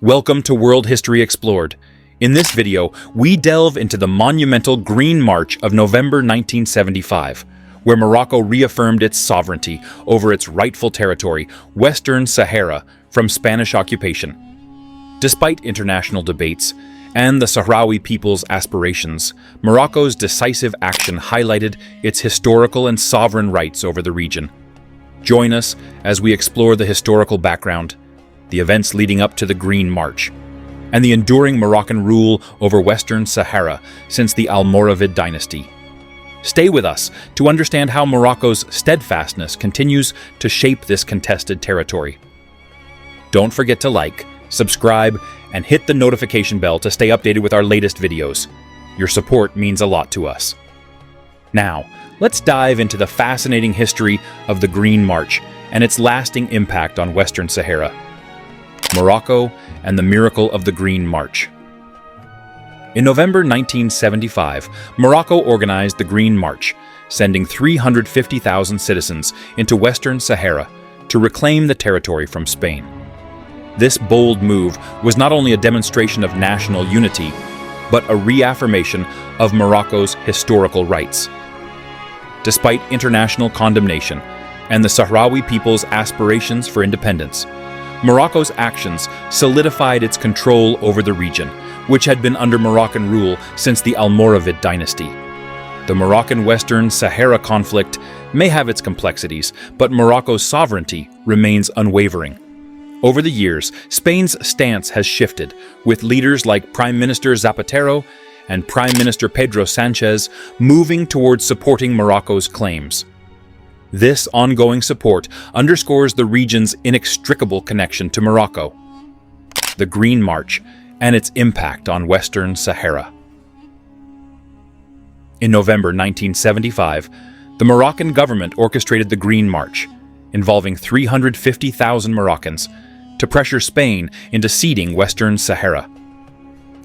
Welcome to World History Explored. In this video, we delve into the monumental Green March of November 1975, where Morocco reaffirmed its sovereignty over its rightful territory, Western Sahara, from Spanish occupation. Despite international debates and the Sahrawi people's aspirations, Morocco's decisive action highlighted its historical and sovereign rights over the region. Join us as we explore the historical background, the events leading up to the Green March, and the enduring Moroccan rule over Western Sahara since the Almoravid dynasty. Stay with us to understand how Morocco's steadfastness continues to shape this contested territory. Don't forget to like, subscribe, and hit the notification bell to stay updated with our latest videos. Your support means a lot to us. Now, let's dive into the fascinating history of the Green March and its lasting impact on Western Sahara. Morocco and the miracle of the Green March. In November 1975, Morocco organized the Green March, sending 350,000 citizens into Western Sahara to reclaim the territory from Spain. This bold move was not only a demonstration of national unity, but a reaffirmation of Morocco's historical rights. Despite international condemnation and the Sahrawi people's aspirations for independence, Morocco's actions solidified its control over the region, which had been under Moroccan rule since the Almoravid dynasty. The Moroccan-Western Sahara conflict may have its complexities, but Morocco's sovereignty remains unwavering. Over the years, Spain's stance has shifted, with leaders like Prime Minister Zapatero and Prime Minister Pedro Sanchez moving towards supporting Morocco's claims. This ongoing support underscores the region's inextricable connection to Morocco, the Green March, and its impact on Western Sahara. In November 1975, the Moroccan government orchestrated the Green March, involving 350,000 Moroccans, to pressure Spain into ceding Western Sahara.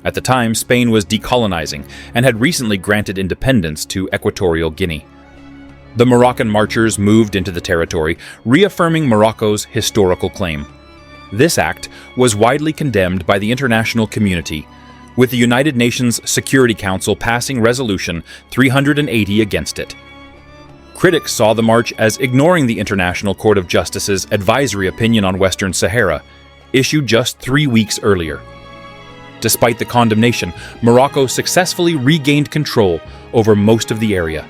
At the time, Spain was decolonizing and had recently granted independence to Equatorial Guinea. The Moroccan marchers moved into the territory, reaffirming Morocco's historical claim. This act was widely condemned by the international community, with the United Nations Security Council passing Resolution 380 against it. Critics saw the march as ignoring the International Court of Justice's advisory opinion on Western Sahara, issued just 3 weeks earlier. Despite the condemnation, Morocco successfully regained control over most of the area,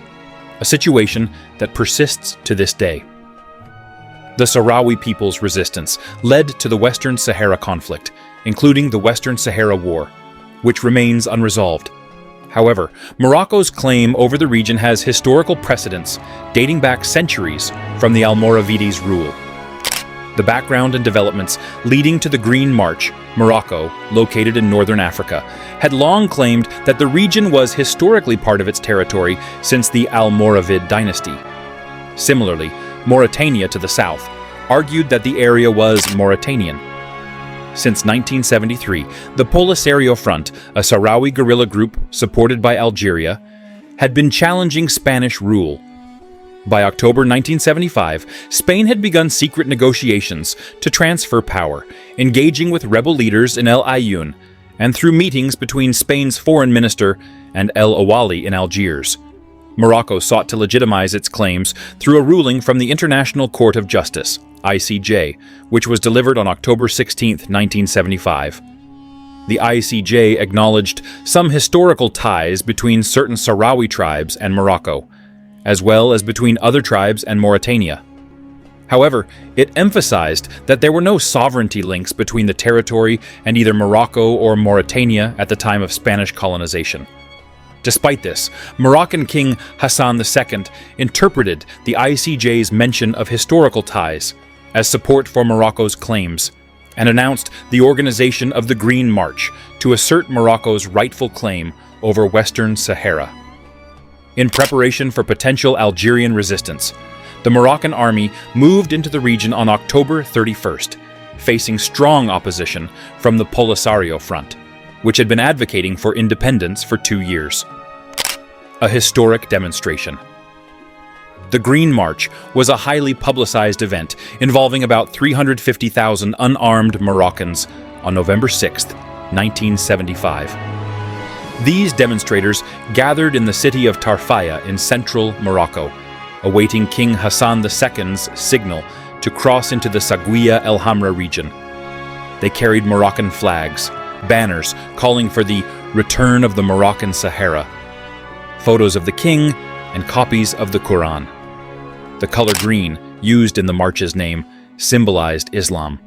a situation that persists to this day. The Sahrawi people's resistance led to the Western Sahara conflict, including the Western Sahara War, which remains unresolved. However, Morocco's claim over the region has historical precedents dating back centuries from the Almoravides' rule. The background and developments leading to the Green March, Morocco, located in northern Africa, had long claimed that the region was historically part of its territory since the Almoravid dynasty. Similarly, Mauritania to the south argued that the area was Mauritanian. Since 1973, the Polisario Front, a Sahrawi guerrilla group supported by Algeria, had been challenging Spanish rule. By October 1975, Spain had begun secret negotiations to transfer power, engaging with rebel leaders in El Aaiún and through meetings between Spain's foreign minister and El Awali in Algiers. Morocco sought to legitimize its claims through a ruling from the International Court of Justice, ICJ, which was delivered on October 16, 1975. The ICJ acknowledged some historical ties between certain Sahrawi tribes and Morocco, as well as between other tribes and Mauritania. However, it emphasized that there were no sovereignty links between the territory and either Morocco or Mauritania at the time of Spanish colonization. Despite this, Moroccan King Hassan II interpreted the ICJ's mention of historical ties as support for Morocco's claims and announced the organization of the Green March to assert Morocco's rightful claim over Western Sahara. In preparation for potential Algerian resistance, the Moroccan army moved into the region on October 31st, facing strong opposition from the Polisario Front, which had been advocating for independence for 2 years. A historic demonstration. The Green March was a highly publicized event involving about 350,000 unarmed Moroccans on November 6, 1975. These demonstrators gathered in the city of Tarfaya in central Morocco, awaiting King Hassan II's signal to cross into the Saguiya El Hamra region. They carried Moroccan flags, banners calling for the return of the Moroccan Sahara, photos of the king, and copies of the Quran. The color green, used in the march's name, symbolized Islam.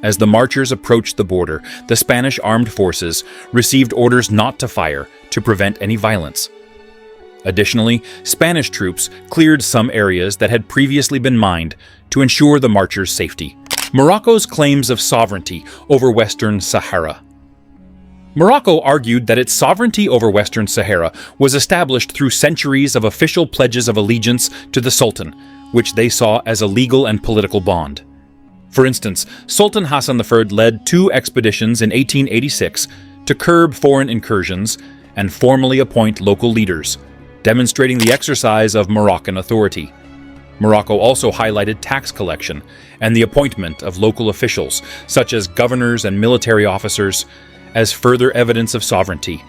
As the marchers approached the border, the Spanish armed forces received orders not to fire to prevent any violence. Additionally, Spanish troops cleared some areas that had previously been mined to ensure the marchers' safety. Morocco's claims of sovereignty over Western Sahara. Morocco argued that its sovereignty over Western Sahara was established through centuries of official pledges of allegiance to the Sultan, which they saw as a legal and political bond. For instance, Sultan Hassan I led 2 expeditions in 1886 to curb foreign incursions and formally appoint local leaders, demonstrating the exercise of Moroccan authority. Morocco also highlighted tax collection and the appointment of local officials, such as governors and military officers, as further evidence of sovereignty.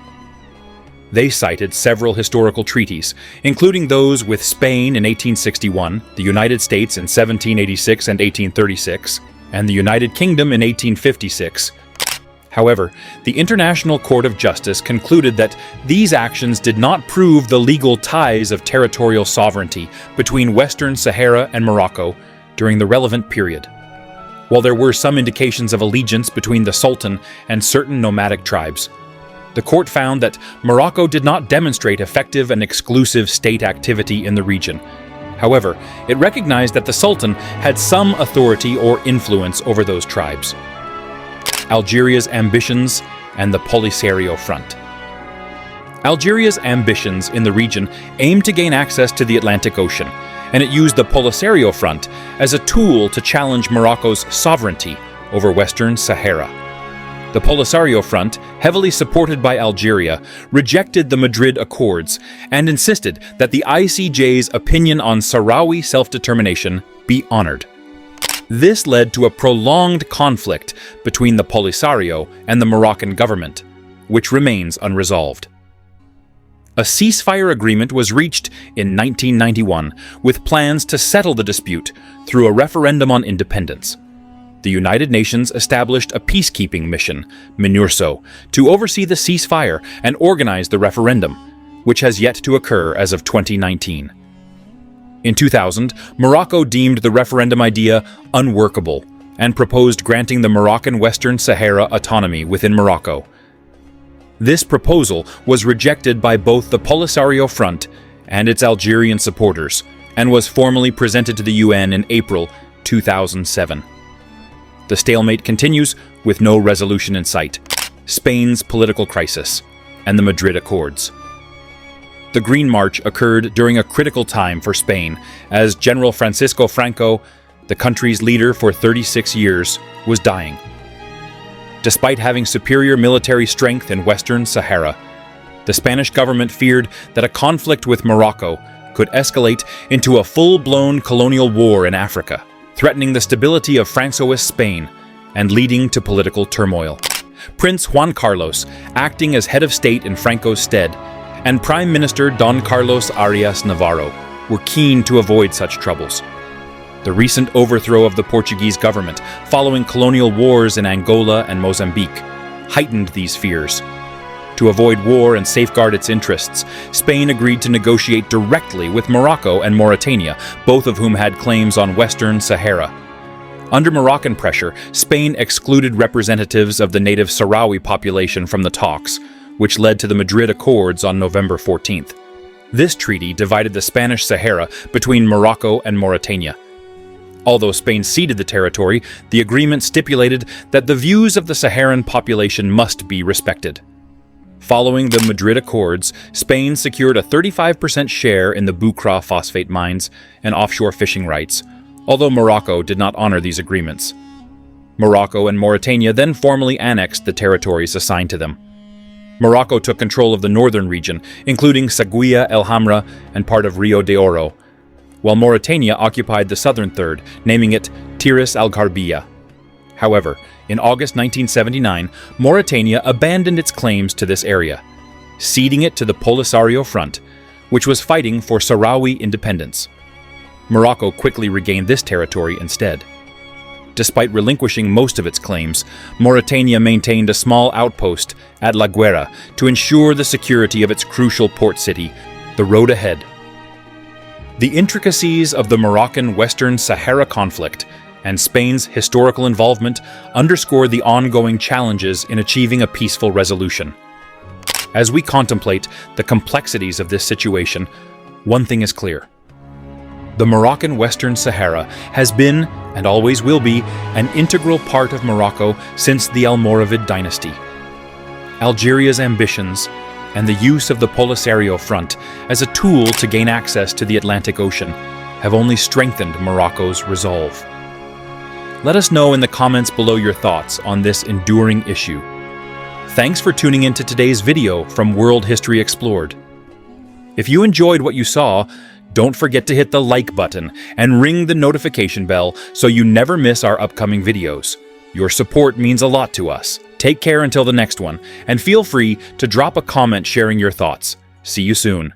They cited several historical treaties, including those with Spain in 1861, the United States in 1786 and 1836, and the United Kingdom in 1856. However, the International Court of Justice concluded that these actions did not prove the legal ties of territorial sovereignty between Western Sahara and Morocco during the relevant period. While there were some indications of allegiance between the Sultan and certain nomadic tribes, the court found that Morocco did not demonstrate effective and exclusive state activity in the region. However, it recognized that the Sultan had some authority or influence over those tribes. Algeria's ambitions and the Polisario Front. Algeria's ambitions in the region aimed to gain access to the Atlantic Ocean, and it used the Polisario Front as a tool to challenge Morocco's sovereignty over Western Sahara. The Polisario Front, heavily supported by Algeria, rejected the Madrid Accords and insisted that the ICJ's opinion on Sahrawi self-determination be honored. This led to a prolonged conflict between the Polisario and the Moroccan government, which remains unresolved. A ceasefire agreement was reached in 1991 with plans to settle the dispute through a referendum on independence. The United Nations established a peacekeeping mission, MINURSO, to oversee the ceasefire and organize the referendum, which has yet to occur as of 2019. In 2000, Morocco deemed the referendum idea unworkable and proposed granting the Moroccan Western Sahara autonomy within Morocco. This proposal was rejected by both the Polisario Front and its Algerian supporters and was formally presented to the UN in April 2007. The stalemate continues with no resolution in sight. Spain's political crisis and the Madrid Accords. The Green March occurred during a critical time for Spain as General Francisco Franco, the country's leader for 36 years, was dying. Despite having superior military strength in Western Sahara, the Spanish government feared that a conflict with Morocco could escalate into a full-blown colonial war in Africa, threatening the stability of Francoist Spain and leading to political turmoil. Prince Juan Carlos, acting as head of state in Franco's stead, and Prime Minister Don Carlos Arias Navarro were keen to avoid such troubles. The recent overthrow of the Portuguese government following colonial wars in Angola and Mozambique heightened these fears. To avoid war and safeguard its interests, Spain agreed to negotiate directly with Morocco and Mauritania, both of whom had claims on Western Sahara. Under Moroccan pressure, Spain excluded representatives of the native Sahrawi population from the talks, which led to the Madrid Accords on November 14th. This treaty divided the Spanish Sahara between Morocco and Mauritania. Although Spain ceded the territory, the agreement stipulated that the views of the Saharan population must be respected. Following the Madrid Accords, Spain secured a 35% share in the Bukra phosphate mines and offshore fishing rights, although Morocco did not honor these agreements. Morocco and Mauritania then formally annexed the territories assigned to them. Morocco took control of the northern region, including Saguiya El Hamra and part of Rio de Oro, while Mauritania occupied the southern third, naming it Tiris al-Gharbiya. However, In August 1979, Mauritania abandoned its claims to this area, ceding it to the Polisario Front, which was fighting for Sahrawi independence. Morocco quickly regained this territory instead. Despite relinquishing most of its claims, Mauritania maintained a small outpost at La Guera to ensure the security of its crucial port city, the road ahead. The intricacies of the Moroccan Western Sahara conflict and Spain's historical involvement underscore the ongoing challenges in achieving a peaceful resolution. As we contemplate the complexities of this situation, one thing is clear. The Moroccan Western Sahara has been, and always will be, an integral part of Morocco since the Almoravid dynasty. Algeria's ambitions and the use of the Polisario Front as a tool to gain access to the Atlantic Ocean have only strengthened Morocco's resolve. Let us know in the comments below your thoughts on this enduring issue. Thanks for tuning into today's video from World History Explored. If you enjoyed what you saw, don't forget to hit the like button and ring the notification bell so you never miss our upcoming videos. Your support means a lot to us. Take care until the next one, and feel free to drop a comment sharing your thoughts. See you soon.